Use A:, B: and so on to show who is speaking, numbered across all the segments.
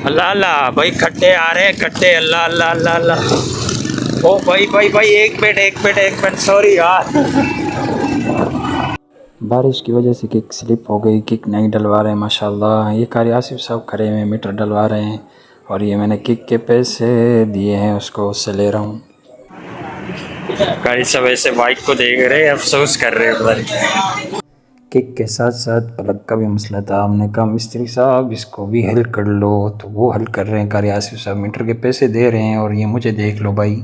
A: अल्लाह अल्लाह भाई, खट्टे आ रहे हैं खट्टे। अल्लाह अल्लाह अल्लाह अल्लाह। ओ भाई भाई भाई, एक मिनट सॉरी यार। बारिश की वजह से किक स्लिप हो गई, किक नहीं डलवा रहे हैं माशाल्लाह। ये कारी आसिफ साहब खड़े हुए मीटर डलवा रहे हैं और ये मैंने किक के पैसे दिए हैं उसको, उससे ले रहा हूँ। कारी सब ऐसे बाइक को देख रहे हैं, अफसोस कर रहे हैं। किक के साथ साथ प्लग का भी मसला था। हमने कहा मिस्त्री साहब इसको भी हल कर लो, तो वो हल कर रहे हैं। कारी आसिफ साहब मीटर के पैसे दे रहे हैं और ये मुझे देख लो भाई।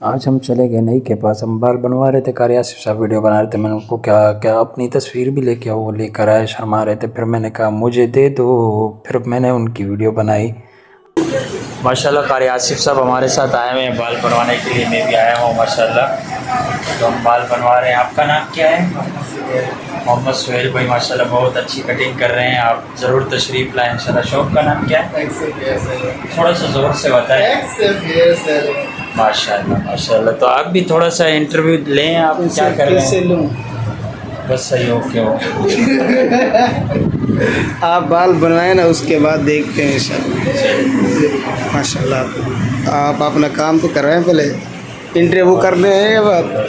A: आज हम चले गए नई के पास, हम बाल बनवा रहे थे। कारी आसिफ साहब वीडियो बना रहे थे। मैंने उनको क्या क्या अपनी तस्वीर भी लेके आओ, वो लेकर आए, शर्मा रहे थे। फिर मैंने कहा मुझे दे दो, फिर मैंने उनकी वीडियो बनाई। माशाल्लाह कारी आसिफ साहब हमारे साथ आए हुए हैं बाल बनवाने के लिए। मैं भी आया हूँ माशाल्लाह। तो हम बाल बनवा रहे हैं। आपका नाम क्या है? मोहम्मद सुहेल भाई। माशाल्लाह बहुत अच्छी कटिंग कर रहे हैं आप, ज़रूर तशरीफ़ लाएँ इंशाल्लाह। शॉप का नाम क्या है? थोड़ा सा ज़ोर से बताएं। माशाल्लाह माशाल्लाह। तो आप भी थोड़ा सा इंटरव्यू लें। आप क्या कर रहे हैं? बस सही, ओके
B: आप बाल बनवाएं ना, उसके बाद देखते हैं इंशाल्लाह। माशाल्लाह आप अपना काम तो कर रहे हैं, पहले इंटरव्यू करने हैं। अब आप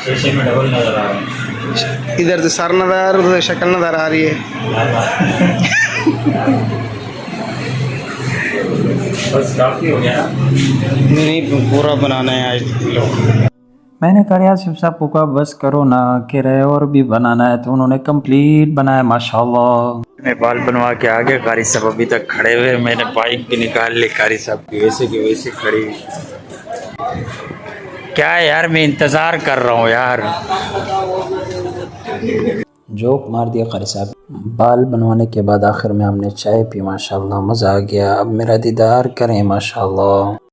A: शीशे में डबल नजर आ रहा है।
B: इधर से सर नजर आ रहा है, उधर शक्ल नजर आ रही है।
A: बस काफ़ी हो गया।
B: नहीं, पूरा बनाना है आज लोग।
A: मैंने कहा आसिफ साहब को कहा बस करो ना, कह रहे और भी बनाना है, तो उन्होंने कंप्लीट बनाया माशाल्लाह। मैं बाल बनवा के आ गया। कारी साहब अभी तक खड़े हुए। मैंने बाइक भी निकाल ली कारी साहब की, वैसे की वैसे खड़ी। क्या है यार, मैं इंतज़ार कर रहा हूँ यार। जोक मार दिया कारी साहब। बाल बनवाने के बाद आखिर में हमने चाय पी माशाल्लाह, मज़ा आ गया। अब मेरा दीदार करें माशाल्लाह।